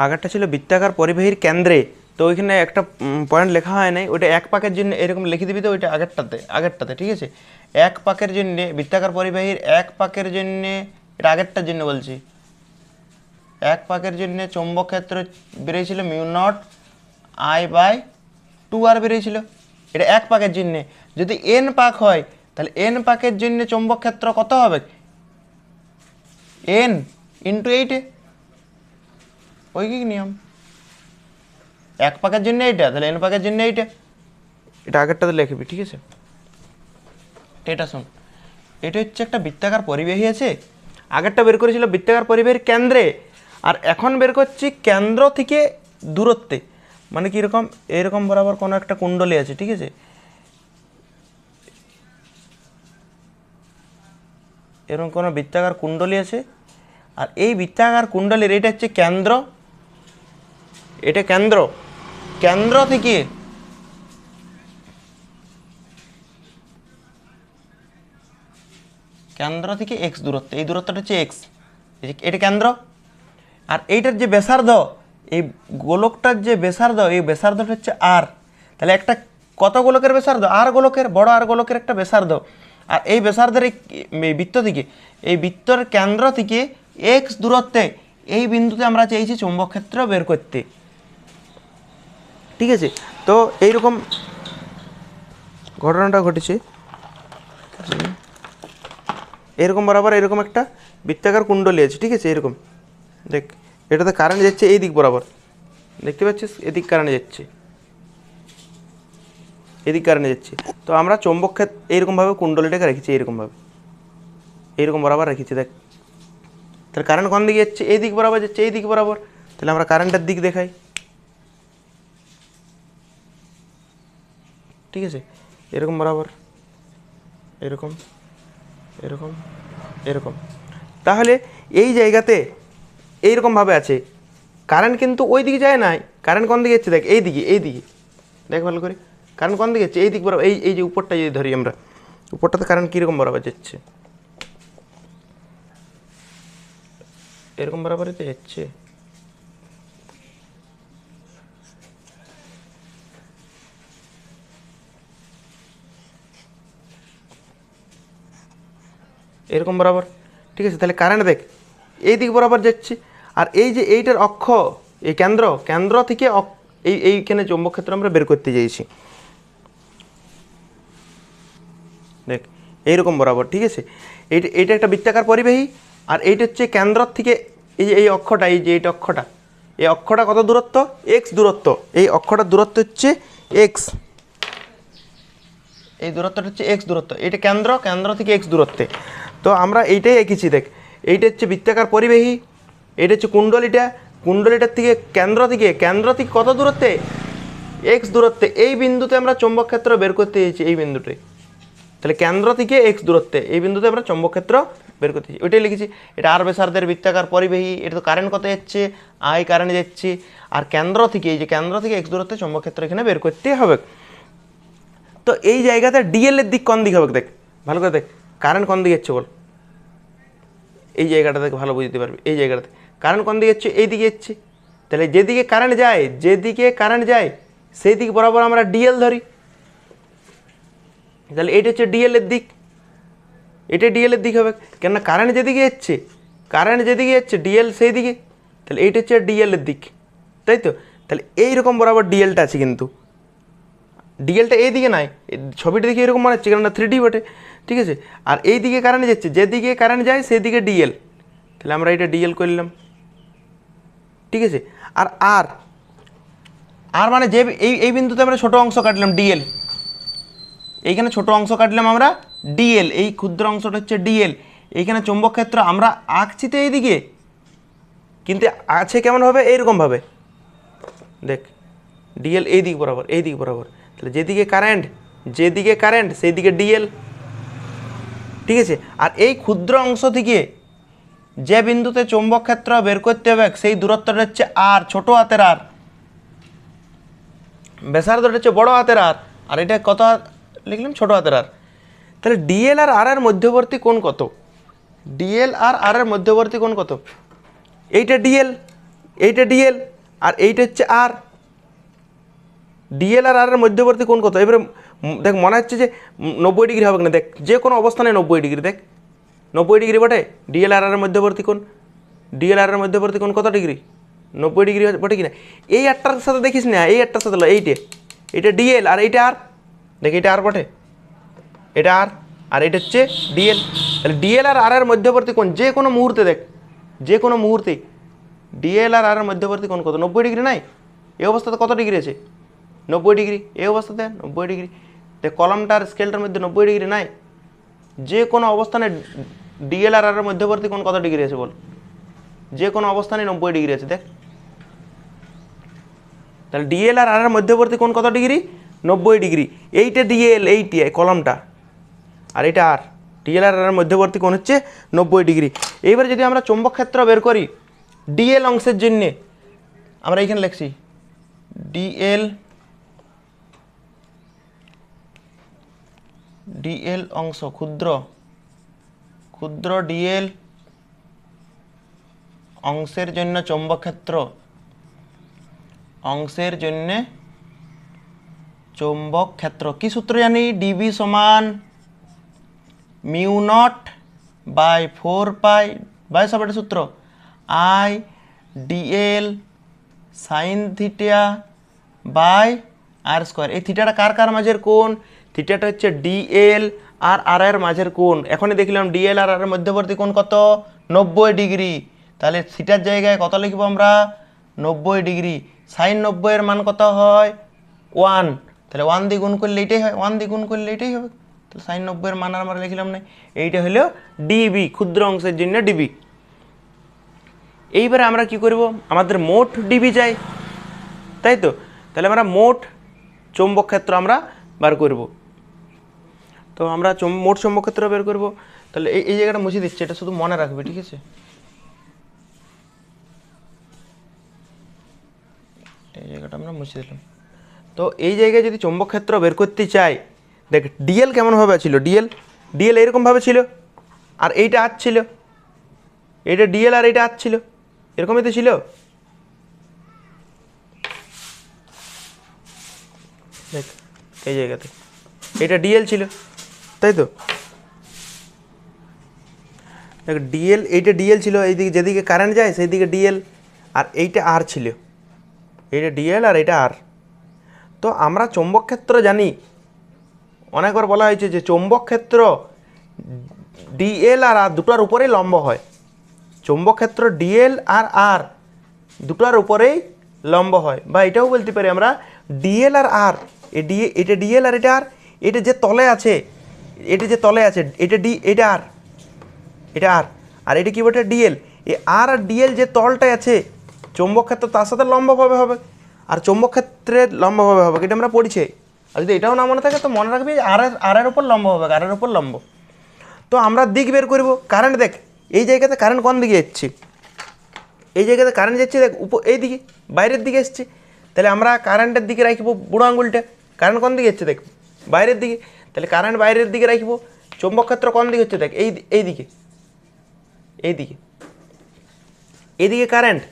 আগেরটা ছিল বৃত্তাকার পরিবাহীর কেন্দ্রে, তো ওইখানে একটা পয়েন্ট লেখা হয় নাই, ওইটা এক পাকের জন্য এরকম লিখে দিবি, তো ওইটা আগেরটাতে ঠিক আছে। এক পাকের জন্য বৃত্তাকার পরিবাহীর এক পাকের জন্য, এটা আগেরটার জন্য বলছি, এক পাকের জন্য চৌম্বক ক্ষেত্র বেরিয়েছিল μ0I/2r বেরিয়েছিল, এটা এক পাকের জন্য। যদি n পাক হয় তাহলে n পাকের জন্য চৌম্বক ক্ষেত্র কত হবে, n × 8 ঐকিক নিয়ম। এক পাকের জন্য এইটা, তাহলে n পাকের জন্য এইটা, এটা আগেরটাতে লিখবি ঠিক আছে। এটা শোন, এটা হচ্ছে একটা বৃত্তাকার পরিবাহী আছে, আগেরটা বের করেছিল বৃত্তাকার পরিবাহীর কেন্দ্রে, আর এখন বের করছি কেন্দ্র থেকে দূরত্বে। মানে কীরকম, এরকম বরাবর কোনো একটা কুণ্ডলী আছে ঠিক আছে, এরকম কোনো বৃত্তাকার কুণ্ডলী আছে, আর এই বৃত্তাকার কুণ্ডলীর এটা হচ্ছে কেন্দ্র, এটা কেন্দ্র, কেন্দ্র থেকে এক্স দূরত্ব, এই দূরত্বটা হচ্ছে এক্স, এটা কেন্দ্র। আর এইটার যে ব্যাসার্ধ, এই গোলকটার যে ব্যাসার্ধ, এই ব্যাসার্ধটা হচ্ছে আর। তাহলে একটা কত গোলকের ব্যাসার্ধ, আর গোলকের, বড় আর গোলকের একটা ব্যাসার্ধ। আর এই ব্যাসার্ধের এই বৃত্ত থেকে, এই বৃত্তর কেন্দ্র থেকে এক্স দূরত্বে এই বিন্দুতে আমরা চাইছি চৌম্বক ক্ষেত্র বের করতে, ঠিক আছে। তো এইরকম ঘটনাটা ঘটেছে, এরকম বরাবর এরকম একটা বৃত্তাকার কুণ্ডলী আছে ঠিক আছে, এরকম দেখ, এটাতে কারেন্ট যাচ্ছে এই দিক বরাবর, দেখতে পাচ্ছিস, এদিক কারেন্ট যাচ্ছে, এদিক কারেন্ট যাচ্ছে। তো আমরা চৌম্বক ক্ষেত্র এইরকমভাবে কুণ্ডলীটাকে রেখেছি, এইরকম বরাবর রেখেছি দেখ। তাহলে কারেন্ট কোন দিকে যাচ্ছে, এই দিক বরাবর যাচ্ছে, এই দিক বরাবর। তাহলে আমরা কারেন্টের দিক দেখাই, ঠিক আছে, এরকম বরাবর, এরকম এরকম এরকম। তাহলে এই জায়গাতে এইরকমভাবে আছে, কারেন্ট কিন্তু ওই দিকে যায় নাই, কারেন্ট কোন দিকে যাচ্ছে দেখ, এই দিকে দেখ ভালো করে, কারেন্ট কোন দিকে যাচ্ছে, এই দিক বরাবর, এই যে উপরটা যদি ধরি আমরা, উপরটাতে কারেন্ট কীরকম বরাবর যাচ্ছে, এরকম বরাবরই তো যাচ্ছে। এরকম বরাবর, ঠিক আছে। তাহলে কারেন্ট দেখ এই দিক বরাবর যাচ্ছে, আর এই যে এইটার অক্ষ, এই কেন্দ্র থেকে এইখানে চৌম্বক ক্ষেত্র আমরা বের করতে চাইছি, দেখ এইরকম বরাবর, ঠিক আছে। এইটা একটা বৃত্তাকার পরিবাহী, আর এইটা হচ্ছে কেন্দ্র থেকে এই যে এই অক্ষটা, এই যে এইটা অক্ষটা, এই অক্ষটা কত দূরত্ব, এক্স দূরত্ব, এই অক্ষটার দূরত্ব হচ্ছে এক্স, এই দূরত্বটা হচ্ছে এক্স দূরত্ব, এটা কেন্দ্র থেকে এক্স দূরত্বে। তো আমরা এইটাই এঁকেছি দেখ, এইটা হচ্ছে বৃত্তাকার পরিবাহী, এটা হচ্ছে কুণ্ডলীটার থেকে কেন্দ্র থেকে কত দূরত্বে, এক্স দূরত্বে, এই বিন্দুতে আমরা চৌম্বক ক্ষেত্র বের করতে চাইছি, এই বিন্দুতে। তাহলে কেন্দ্র থেকে এক্স দূরত্বে এই বিন্দুতে আমরা চৌম্বক ক্ষেত্র বের করতে চাই, ওইটাই লিখেছি। এটা আর ব্যাসার্ধের বৃত্তাকার পরিবাহী, এটা তো কারেন্ট কত যাচ্ছে, আই কারেন্ট যাচ্ছে, আর কেন্দ্র থেকে এই যে কেন্দ্র থেকে এক্স দূরত্বে চৌম্বক ক্ষেত্র এখানে বের করতে হবে। তো এই জায়গাতে ডিএল এর দিক কোন দিক হবে দেখ, ভালো করে দেখ, কারেন্ট কোন দিকে যাচ্ছে বল, এই জায়গাটা থেকে ভালো বুঝতে পারবি, এই জায়গাটাতে কারেন্ট কোন দিকে যাচ্ছে, এই দিকে যাচ্ছে। তাহলে যেদিকে কারেন্ট যায় সেই দিক বরাবর আমরা ডিএল ধরি, তাহলে এটা হচ্ছে ডিএল এর দিক, এটা ডিএল এর দিক হবে, কেননা কারেন্ট যেদিকে যাচ্ছে ডিএল সেই দিকে, তাহলে এইটা হচ্ছে ডিএল এর দিক, তাই তো। তাহলে এইরকম বরাবর ডিএলটা আছে, কিন্তু ডিএলটা এই দিকে নাই, ছবিটা দেখে এরকম মনে হচ্ছে, কেননা 3D বটে, ঠিক আছে। আর এই দিকে কারেন্ট যাচ্ছে, যেদিকে কারেন্ট যায় সেদিকে ডিএল, তাহলে আমরা এটা ডিএল করলাম, ঠিক আছে। আর আর মানে যে এই বিন্দুতে আমরা ছোট অংশ কাটলাম ডিএল, এইখানে ছোট অংশ কাটলাম আমরা ডিএল, এই ক্ষুদ্র অংশটা হচ্ছে ডিএল। এইখানে চৌম্বক ক্ষেত্র আমরা আঁকছি তো এইদিকে, কিন্তু আছে কেমনভাবে, এইরকমভাবে দেখ, ডিএল এই দিক বরাবর, তাহলে যেদিকে কারেন্ট সেই দিকে ডিএল, ঠিক আছে। আর এই ক্ষুদ্র অংশ থেকে যে বিন্দুতে চৌম্বক ক্ষেত্র বের করতে হবে সেই দূরত্বটা হচ্ছে আর, ছোট হাতের আর, ব্যাসার্ধটা হচ্ছে বড় হাতের আর এটা কত লিখলাম, ছোট হাতের আর। তাহলে ডিএল আর আর এর মধ্যবর্তী কোণ কত, এইটা ডিএল, এইটা ডিএল আর এইটা হচ্ছে আর। ডিএল আর এর মধ্যবর্তী কোণ কত? এবারে দেখ মনে হচ্ছে যে 90 ডিগ্রি হবে না, দেখ যে কোনো অবস্থানে 90 ডিগ্রি, দেখ 90 ডিগ্রি বটে। ডিএল আর এর মধ্যবর্তী কোণ, ডিএল আর এর মধ্যবর্তী কোণ কত ডিগ্রি? 90 ডিগ্রি বটে কিনা? এই আটটার সাথে দেখিস না, এই আটটার সাথে এইটা ডিএল আর এইটা আর, দেখ এটা আর বটে, এটা আর এটা হচ্ছে ডিএল। তাহলে ডিএল আর এর মধ্যবর্তী কোণ যে কোনো মুহূর্তে, দেখ যে কোনো মুহূর্তে ডিএল আর এর মধ্যবর্তী কোণ কত? 90 ডিগ্রি নাই? এই অবস্থাতে কত ডিগ্রি আছে? 90 ডিগ্রি। এই অবস্থাতে 90 ডিগ্রি। দেখ কলমটার স্কেলটার মধ্যে 90 ডিগ্রি নাই? যে কোনো অবস্থানে ডিএল আর এর মধ্যবর্তী কোণ কত ডিগ্রি আছে বল? যে কোনো অবস্থানে 90 ডিগ্রি আছে, দেখ। তাহলে ডিএল আর এর মধ্যবর্তী কোণ কত ডিগ্রি? 90 ডিগ্রি। এইটা ডিএল, এইটি কলমটা, আর এটা আর। ডিএল আর এর মধ্যবর্তী কোণ হচ্ছে 90 ডিগ্রি। এইবার যদি আমরা চৌম্বক ক্ষেত্র বের করি ডিএল অংশের জন্যে, আমরা এইখানে লিখছি ডিএল অংশ, ক্ষুদ্র ডিএল অংশের জন্য চৌম্বক ক্ষেত্র, অংশের জন্য চৌম্বক ক্ষেত্র কি সূত্র জানি? ডিবি সমান mu naught by 4 pi by সব একটা সূত্র, I dl sine theta by R square. এই থিটাটা কার কার মাঝের কোণ? থিটাটা হচ্ছে ডিএল আর আর এর মাঝের কোণ। এখনই দেখলাম ডিএল আর আর এর মধ্যবর্তী কোণ কত? 90 ডিগ্রি। তাহলে থিটার জায়গায় কত লিখব আমরা? 90 ডিগ্রি। সাইন 90 এর মান কত হয়? 1। তাহলে 1 দিয়ে গুণ করলে এইটাই হয়, 1 দিয়ে গুণ করলে এইটাই হবে। তাহলে সাইন 90 এর মান আর আমরা লিখলাম না। এইটা হলো ডিবি, ক্ষুদ্র অংশের জন্য ডিবি। এইবারে আমরা কি করব? আমাদের মোট ডিবি চাই, তাই তো? তাহলে আমরা মোট চৌম্বক ক্ষেত্র আমরা বার করব। তো আমরা মোট চৌম্বক ক্ষেত্র বের করব। তাহলে এই জায়গাটা মুছে দিচ্ছি, এটা শুধু মনে রাখবে, ঠিক আছে? এই জায়গাটা আমরা মুছে দিলাম। তো এই জায়গায় যদি চৌম্বক ক্ষেত্র বের করতে চাই, দেখ ডিএল কেমনভাবে ছিল? ডিএল এরকমভাবে ছিল, আর এইটা আর ছিল, এইটা ডিএল আর এইটা আর ছিল, এরকমই তো ছিল। দেখ এই জায়গাতে এটা ডিএল ছিল, তাই তো? দেখ ডিএল, এইটা ডিএল ছিল, এইদিকে যেদিকে কারেন্ট যায় সেই দিকে ডিএল, আর এইটা আর ছিল, এইটা ডিএল আর এটা আর। তো আমরা চৌম্বক ক্ষেত্র জানি, অনেকবার বলা হয়েছে যে চৌম্বক ক্ষেত্র ডিএল আর আর দুটোর উপরেই লম্ব হয়। চৌম্বক ক্ষেত্র ডিএল আর আর দুটোর উপরেই লম্ব হয়, বা এটাও বলতে পারি আমরা ডিএল আর আর, এটা ডিএল আর এটা আর, এটা যে তলে আছে, এটা যে তলে আছে এটা এটা আর, এটা আর এটা কি বটে? ডিএল। এই আর আর ডিএল যে তলটায় আছে, চৌম্বক ক্ষেত্র তার সাথে লম্বভাবে হবে, আর চৌম্বক ক্ষেত্রের লম্বভাবে হবে, এটা আমরা পড়িছি। আর যদি এটাও না মনে থাকে তো মনে রাখবি আর এর উপর লম্ব হবে, আর এর উপর লম্ব। তো আমরা দিক বের করব। কারেন্ট, দেখ এই জায়গাতে কারেন্ট কোন দিকে যাচ্ছে? এই জায়গাতে কারেন্ট যাচ্ছে দেখ এই দিকে, বাইরের দিকে এসছে। তাহলে আমরা কারেন্টের দিকে রাখবো বুড়ো আঙুলটা। কারেন্ট কোন দিকে যাচ্ছে? দেখ বাইরের দিকে। তাহলে কারেন্ট বাইরের দিকে রাখবো। চৌম্বক ক্ষেত্র কোন দিকে হচ্ছে? দেখ এইদিকে, এইদিকে কারেন্ট,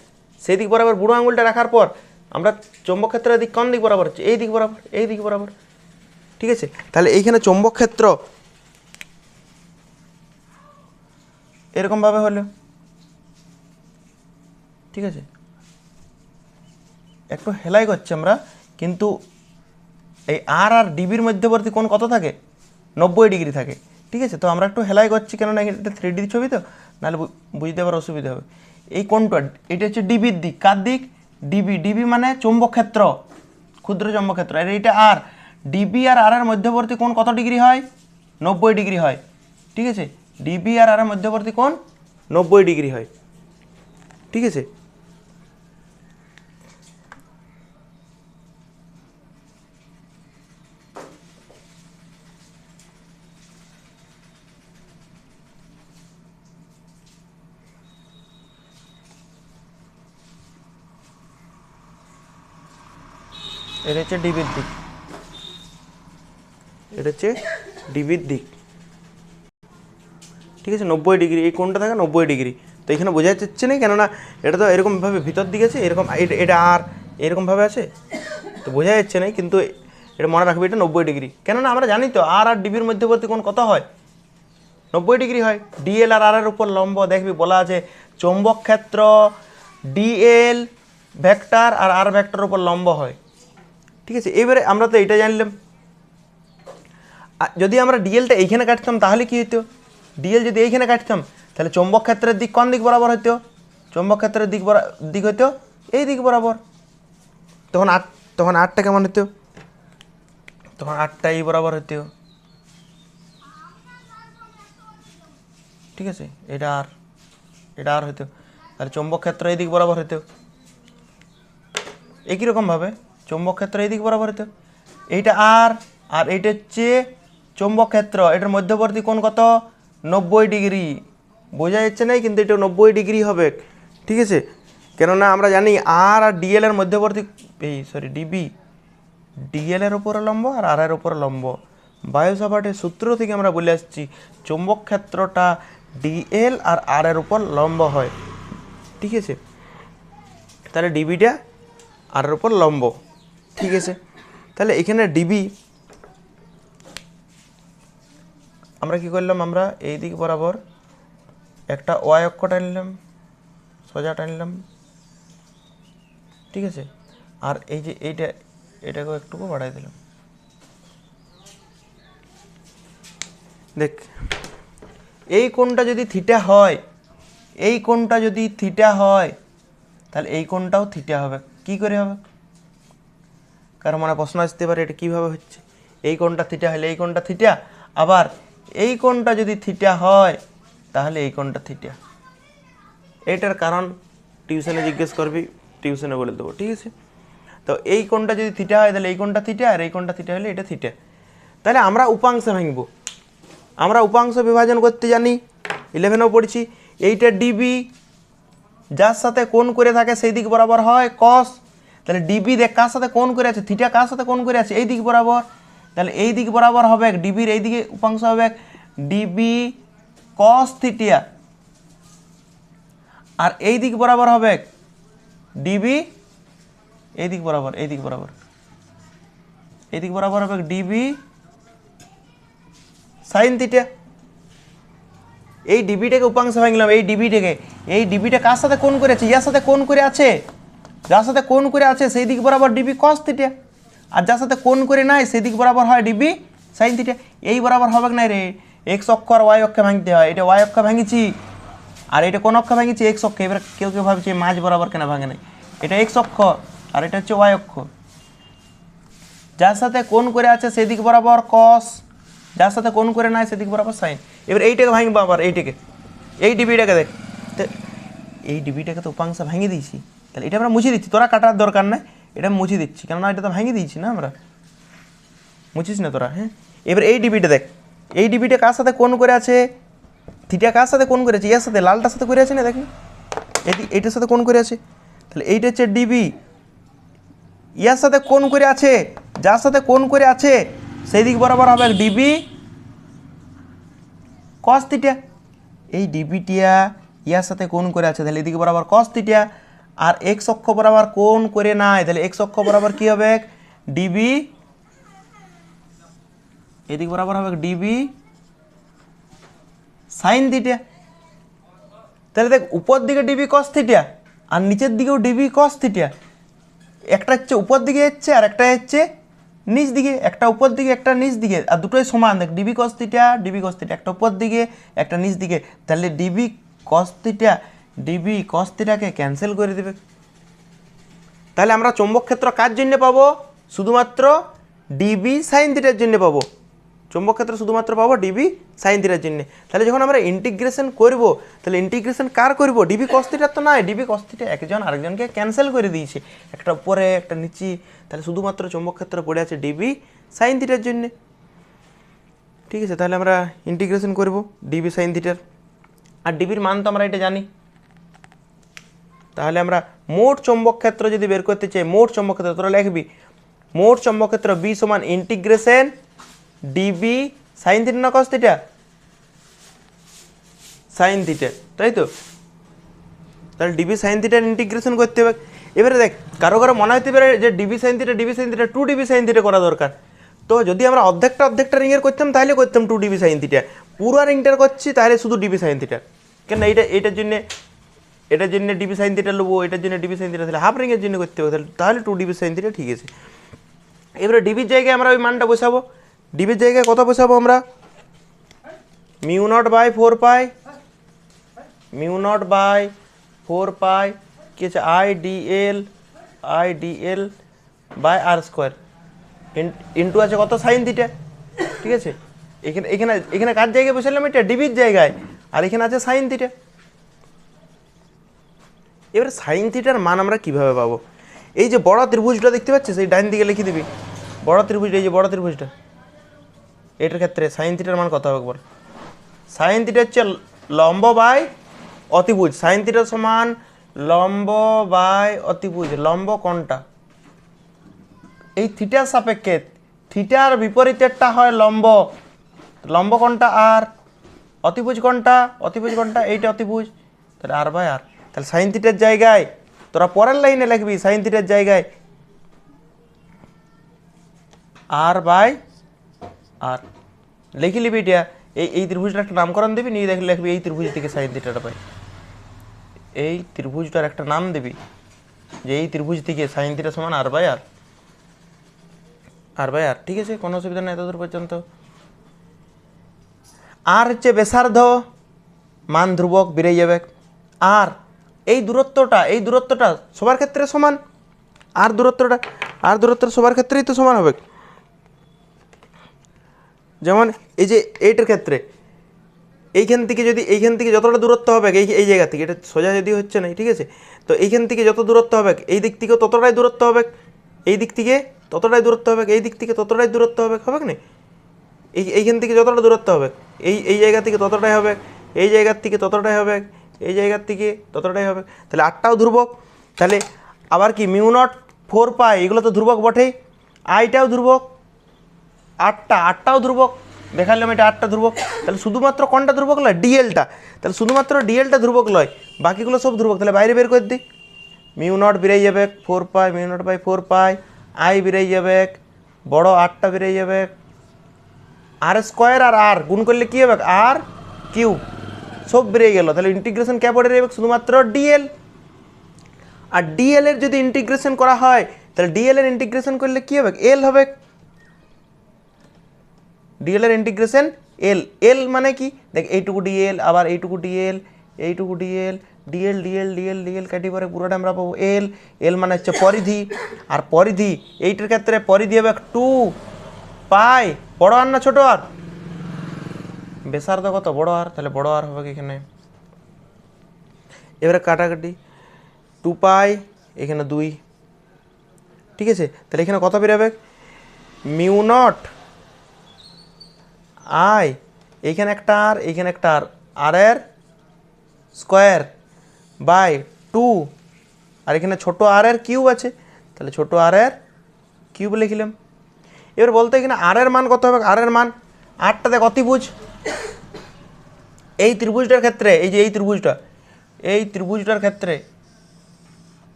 সেই দিক বরাবর বুড়ো আঙুলটা রাখার পর আমরা চৌম্বক ক্ষেত্রের দিক কোন দিক বরাবর হচ্ছে? এই দিক বরাবর, ঠিক আছে? তাহলে এইখানে চৌম্বক ক্ষেত্র এরকমভাবে হলো, ঠিক আছে? একটু হেলাই করছি আমরা, কিন্তু এই আর আর ডিবির মধ্যবর্তী কোণ কত থাকে? 90 ডিগ্রি থাকে, ঠিক আছে? তো আমরা একটু হেলাই করছি, কেননা এটা 3D ছবি তো, নাহলে বুঝতে আবার অসুবিধা হবে। এই কোণটা, এটা হচ্ছে ডিবির দিক। কার দিক? ডিবি মানে চৌম্বক ক্ষেত্র, ক্ষুদ্র চৌম্বক ক্ষেত্র। আর এইটা আর, ডিবি আর আর এর মধ্যবর্তী কোণ কত ডিগ্রি হয়? 90 ডিগ্রি হয়, ঠিক আছে? ডিবি আর আর এর মধ্যবর্তী কোণ 90 ডিগ্রি হয়, ঠিক আছে? এটা হচ্ছে ডিবির দিক, এটা হচ্ছে ডিবির দিক, ঠিক আছে? 90 ডিগ্রি, এই কোণটা থাকে 90 ডিগ্রি। তো এখানে বোঝা যাচ্ছে না, কেননা এটা তো এরকমভাবে ভিতর দিকে আছে, এরকম এটা আর এরকমভাবে আছে, তো বোঝা যাচ্ছে না, কিন্তু এটা মনে রাখবে এটা 90 ডিগ্রি। কেননা আমরা জানি তো আর ডিবির মধ্যবর্তী কোণ কত হয়, 90 ডিগ্রি হয়। ডিএল আর এর উপর লম্ব, দেখবি বলা আছে চৌম্বক ক্ষেত্র ডিএল ভেক্টর আর আর ভেক্টর উপর লম্ব হয়। ঠিক আছে, এবারে আমরা তো এটা জানলাম। যদি আমরা ডিএলটা এইখানে কাটতাম তাহলে কি হতো, ডিএল যদি এইখানে কাটতাম তাহলে চৌম্বক ক্ষেত্রের দিক কোন দিক বরাবর হতো, চৌম্বক ক্ষেত্রের দিক হতো এই দিক বরাবর। তখন আটটা কেমন হতো, তখন আটটা এই বরাবর হতো। ঠিক আছে, এটা আর হতো, তাহলে চৌম্বক ক্ষেত্র এই দিক বরাবর হতো। একই রকমভাবে চৌম্বক ক্ষেত্র এই দিক বরাবর হতো। এইটা আর এইটা হচ্ছে চৌম্বক ক্ষেত্র, এটার মধ্যবর্তী কোণ কত, 90 ডিগ্রি। বোঝা যাচ্ছে না, কিন্তু এটা 90 ডিগ্রি হবে। ঠিক আছে, কেননা আমরা জানি আর ডিএল এর মধ্যবর্তী ডিবি ডিএল এর উপরে লম্ব আর আর এর উপরে লম্ব। বায়ু সাভার্টের সূত্র থেকে আমরা বলে আসছি চৌম্বক ক্ষেত্রটা ডিএল আর আর এর উপর লম্ব হয়। ঠিক আছে, তাহলে ডিবিটা আর এর উপর লম্ব। ঠিক আছে, তাহলে এখানে ডিবি আমরা কি করলাম, আমরা এই দিক বরাবর একটা ওয়াই অক্ষ টানলাম, সোজা টানলাম। ঠিক আছে, আর এই যে এটাকেও একটুকু বাড়াই দিলাম। দেখ, এই কোণটা যদি থিটা হয়, এই কোণটা যদি থিটা হয়, তাহলে এই কোণটাও থিটা হবে। কি করে হবে, কারণ মানে প্রশ্ন আসতে পারে এটা কীভাবে হচ্ছে। এই কোণটা থিটা হলে এই কোণটা থিটা, আবার এই কোণটা যদি থিটা হয় তাহলে এই কোণটা থিটা। এইটার কারণ টিউশনে জিজ্ঞেস করবি, টিউশনে বলে দেবো। ঠিক আছে, তো এই কোণটা যদি থিটা হয় তাহলে এই কোণটা থিটা, আর এই কোণটা থিটা হলে এটা থিটা। তাহলে আমরা উপাংশে ভাঙব, আমরা উপাংশ বিভাজন করতে জানি, 11এও পড়ছি। এইটা ডিবি, যার সাথে কোণ করে থাকে সেই দিক বরাবর হয় কস। তাহলে ডিবি দেখ কার সাথে কোণ করে আছে, থিটা কার সাথে কোণ করে আছে, এই দিক বরাবর। তাহলে এই দিক বরাবর হবে ডিবির এই দিকে উপাংশ হবে ডিবি কস থিটা, আর এই দিক বরাবর হবে ডিবি এই দিক বরাবর, এই দিক বরাবর, এই দিক বরাবর হবে ডিবি সাইন থিটা। এই ডিবিটাকে উপাংশে ভাঙলাম, এই ডিবিটা কার সাথে কোণ করে আছে, ইয়ার সাথে কোণ করে আছে, যার সাথে কোণ করে আছে সেই দিক বরাবর ডিবি কস থিটা, আর যার সাথে কোণ করে নাই সেই দিক বরাবর হয় ডিবি সাইন থিটা। এই বরাবর হবে না রে, এক্স অক্ষ আর ওয়াই অক্ষে ভাঙতে হয়। এটা ওয়াই অক্ষে ভাঙিছি, আর এটা কোন অক্ষে ভাঙিছি, এক্স অক্ষে। এবার কেউ ভাবছে মাঝ বরাবর কেন ভাঙে নাই, এটা এক্স অক্ষ আর এটা হচ্ছে ওয়াই অক্ষ। যার সাথে কোণ করে আছে সেদিক বরাবর কস, যার সাথে কোণ করে নাই সেদিক বরাবর সাইন। এবার এইটাকে ভাঙবো, আবার এইটাকে, এই ডিবিটাকে দেখ, এই ডিবিটাকে তো উপাংশে ভাঙিয়ে দিয়েছি, তাহলে এটা আমরা মুছে দিচ্ছি, তোরা কাটার দরকার নাই, এটা মুছে দিচ্ছি, কেননা এটা তো ভাঙিয়ে দিয়েছি না আমরা, মুছিস না তোরা। হ্যাঁ, এবার এই ডিবিটা দেখ, এই ডিবিটা কার সাথে কোণ করে আছে, থিটা কার সাথে কোণ করে আছে, ইয়ার সাথে, লালটার সাথে করে আছে না, দেখি এইটার সাথে কোণ করে আছে। তাহলে এইটা হচ্ছে ডিবি, ইয়ার সাথে কোণ করে আছে, যার সাথে কোণ করে আছে সেই দিক বরাবর হবে ডিবি কস থিটা। এই ডিবিটিয়া ইয়ার সাথে কোণ করে আছে, তাহলে এদিকে বরাবর কস থিটা, আর এক্স অক্ষ বরাবর কোণ করে নাই, তাহলে এক্স অক্ষ বরাবর কি হবে ডিবি, এদিক বরাবর হবে ডিবি সাইন থিটা। তাহলে দেখ, উপর দিকে ডিবি কস থিটা আর নিচের দিকেও ডিবি কস থিটা, একটা হচ্ছে উপর দিকে হচ্ছে আর একটা হচ্ছে নিচ দিকে, একটা উপর দিকে একটা নিচ দিকে, আর দুটোই সমান। দেখ, ডিবি কস থিটা, একটা উপর দিকে একটা নিচ দিকে, তাহলে ডিবি কস থিটাকে ক্যান্সেল করে দেবে। তাহলে আমরা চৌম্বক ক্ষেত্র কার জন্য পাবো, শুধুমাত্র ডিবি সাইন থিটার জন্য পাবো, চৌম্বক ক্ষেত্র শুধুমাত্র পাবো ডিবি সাইন থিটার জন্য। তাহলে যখন আমরা ইন্টিগ্রেশন করব, তাহলে ইন্টিগ্রেশন কার করব, ডিবি কস থিটার তো নয়, ডিবি কস থিটা একজন আরেকজনকে ক্যান্সেল করে দিয়েছে, একটা উপরে একটা নিচে, তাহলে শুধুমাত্র চৌম্বক ক্ষেত্র পড়ে আছে ডিবি সাইন থিটার জন্য। ঠিক আছে, তাহলে আমরা ইন্টিগ্রেশন করব ডিবি সাইন থিটার, আর ডিবির মান তো আমরা এটা জানি। তাহলে আমরা মোট চৌম্বক ক্ষেত্র যদি বের করতে চাই, মোট চৌম্বক ক্ষেত্র তোরা লিখবি, মোট চৌম্বক ক্ষেত্র বি সমান ইন্টিগ্রেশন ডিবি সাইন থিটা না কস থিটা, সাইন থিটা, তাই তো। তাহলে ডিবি সাইন থিটার ইন্টিগ্রেশন করতে হবে। এবারে দেখ কারো কারো মনে হতে পারে যে DB sine theta 2 DB sine theta করা দরকার। তো যদি আমরা অর্ধেকটা রিংয়ের করতাম তাহলে করতাম 2 ডিবি সাইন থিটা, পুরো রিংটার করছি তাহলে শুধু ডিবি সাইন থিটা। কেন এটার জন্য ডিবি সাইন থিটা নেবো, এটার জন্য ডিবি সাইন থিটা, তাহলে হাফ রিংয়ের জন্য করতে হবে, তাহলে 2 ডিবি সাইন থিটা ঠিক আছে। এবারে ডিবির জায়গায় আমরা ওই মানটা বসাবো। ডিবির জায়গায় কত বসাবো আমরা? Mu naught by 4 pi, mu naught by 4 pi কি আছে Idl by R square into আছে কত সাইন থিটা, ঠিক আছে। এখানে এখানে এখানে কার জায়গায় বসালাম? এটা ডিবির জায়গায়, আর এখানে আছে সাইন থিটা। এবারে সাইন থিটার মান আমরা কিভাবে পাবো? এই যে বড় ত্রিভুজটা দেখতে পাচ্ছিস, এই ডাইন দিকে লিখে দিবি বড় ত্রিভুজটা, এই যে বড় ত্রিভুজটা, এটার ক্ষেত্রে সাইন থিটার মান কত হবে বল? সাইন থিটা হচ্ছে লম্ব বাই অতিভুজ, সাইন থিটা সমান লম্ব বাই অতিভুজ। লম্ব কোনটা? এই থিটার সাপেক্ষে, থিটার বিপরীতেরটা হয় লম্ব, লম্ব কোনটা? আর অতিভুজ কোনটা? অতিভুজ কোনটা? এইটা অতিভুজ, তাহলে আর বাই আর। তাহলে সাইন থিটার জায়গায় তোরা পরের লাইনে লিখবি, সাইন থিটার জায়গায় আর বাই আর লিখে নিবি। এটা এই ত্রিভুজটার একটা নামকরণ দিবি, নিয়ে লিখবি এই ত্রিভুজ থেকে সাইন থিটাটা পাই। এই ত্রিভুজটার একটা নাম দিবি যে এই ত্রিভুজ থেকে সাইন থিটা সমান আর বাই আর, আর বাই আর, ঠিক আছে, কোনো অসুবিধা নেই এতদূর পর্যন্ত। আর হচ্ছে ব্যাসার্ধ, মান ধ্রুবক বেরিয়ে যাবে। আর এই দূরত্বটা সবার ক্ষেত্রে সমান, আর দূরত্বটা সবার ক্ষেত্রেই তো সমান হবে। যেমন এই যে এইটার ক্ষেত্রে এইখান থেকে যতটা দূরত্ব হবে এই জায়গা থেকে, এটা সোজা যদি হচ্ছে না, ঠিক আছে, তো এইখান থেকে যত দূরত্ব হবে এই দিক থেকেও ততটাই দূরত্ব হবে, এই দিক থেকে ততটাই দূরত্ব হবে, এই দিক থেকে ততটাই দূরত্ব হবে না? এইখান থেকে যতটা দূরত্ব হবে এই জায়গা থেকে ততটাই হবে, এই জায়গার থেকে ততটাই হবে, এই জায়গার থেকে ততটাই হবে। তাহলে আটটাও ধ্রুবক। তাহলে আবার কি মিউ নট 4 পাই, এগুলো তো ধ্রুবক বটেই, আইটাও ধ্রুবক, আটটাও ধ্রুবক, দেখালাম এটা 8টা ধ্রুবক। তাহলে শুধুমাত্র কোনটা ধ্রুবক লয়? ডিএলটা। তাহলে শুধুমাত্র ডিএলটা ধ্রুবক লয়, বাকিগুলো সব ধ্রুবক। তাহলে বাইরে বের করে দিই, মিউ নট বেরিয়ে যাবে 4 pi, mu naught by 4 pi, i বেরিয়ে যাবে, বড় 8টা বেরিয়ে যাবে, আর স্কোয়ার আর আর গুণ করলে কী হবে? আর কিউব, সব বেরিয়ে গেল। তাহলে ইন্টিগ্রেশন কে পড়ে যাবে? শুধুমাত্র ডিএল। আর ডিএল এর যদি ইন্টিগ্রেশন করা হয় তাহলে ডিএল এর ইন্টিগ্রেশন করলে কী হবে? এল হবে। ডিএল এর ইন্টিগ্রেশন এল মানে কি? দেখ এইটুকু ডিএল, আবার এইটুকু ডিএল, এইটুকু DL, DL DL DL DL কাটি পরে পুরোটা আমরা পাবো এল মানে হচ্ছে পরিধি। আর পরিধি এইটার ক্ষেত্রে পরিধি হবে 2 পাই, বড় আর না ছোট আর? ব্যাসার্ধ কত? বড় আর, তাহলে বড় আর হবে এখানে। এবারে কাটাকাটি 2 পাই, এখানে 2, ঠিক আছে। তাহলে এখানে কত বেরোবে? মিউ নট আই, এইখানে একটা আর, এইখানে একটা আর এর স্কোয়ার বাই 2, আর এখানে ছোট আর এর কিউব আছে, তাহলে ছোট আর এর কিউব লিখলাম। এবার বলতে এখানে আর এর মান কত হবে? আর এর মান 8টা দেখ অতিভুজ, এই ত্রিভুজটার ক্ষেত্রে, এই যে এই ত্রিভুজটার ক্ষেত্রে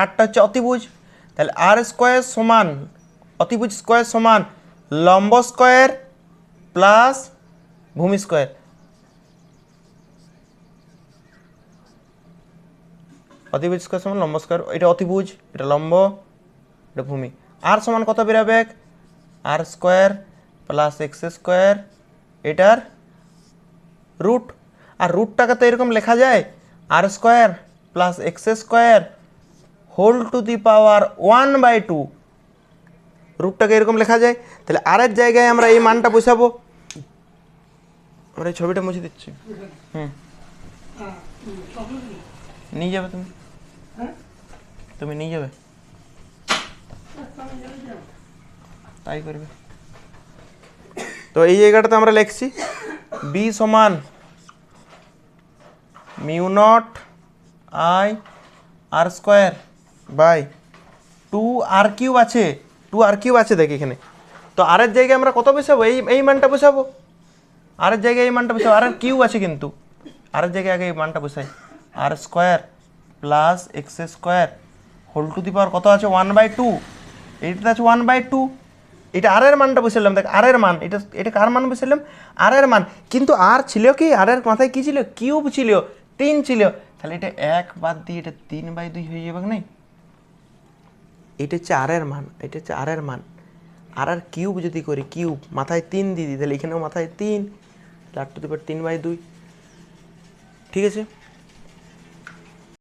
8টা হচ্ছে অতিভুজ। তাহলে আর স্কোয়ার সমান, অতিভুজ স্কোয়ার সমান লম্ব স্কোয়ার প্লাস ভূমি স্কোয়ার। অতিভুজ স্কোয়ার সমান লম্ব স্কোয়ার, এটা অতিভুজ, এটা লম্ব, এটা ভূমি। আর সমান কত বেরোবে? R square plus x square, এটার রুট। আর রুটটাকে তো এরকম লেখা যায়, r square plus x square whole to the power 1/2, রুটটাকে এরকম লেখা যায়। তাহলে আর এর জায়গায় আমরা এই মানটা বসাবো। আমরা এই ছবিটা মুছে দিচ্ছি, নিয়ে যাবে তুমি নিয়ে যাবে, তাই করবে। তো এই জায়গাটাতে আমরা লিখছি বি সমান mu naught I R square by 2 R cube আছে দেখ এখানে। তো আর এর জায়গায় আমরা কত বসাবো? এই মানটা বসাবো, আর এর জায়গায় এই মানটা বসাবো, আর এর কিউব আছে কিন্তু আর এর জায়গায় আগে এই মানটা বসাই, r square plus x square whole to the power কত আছে 1/2, এইটাতে আছে 1/2, এটা আর এর মানটা বসালাম, দেখ আর এর মান, এটা কার মান বসালাম, আর এর মান, কিন্তু আর ছিল কি, আর এর মাথায় কি ছিল, কিউব ছিল, 3 ছিল, তাহলে এটা 1 বাদ দিয়ে এটা 3/2 হয়ে যাবে নাই? এটা হচ্ছে আর এর মান, এটা হচ্ছে আর এর মান, আর আর কিউব যদি করি, কিউব মাথায় 3 দিয়ে দিই, তাহলে এখানেও মাথায় 3, 4 টু দি পাওয়ার 3/2, ঠিক আছে।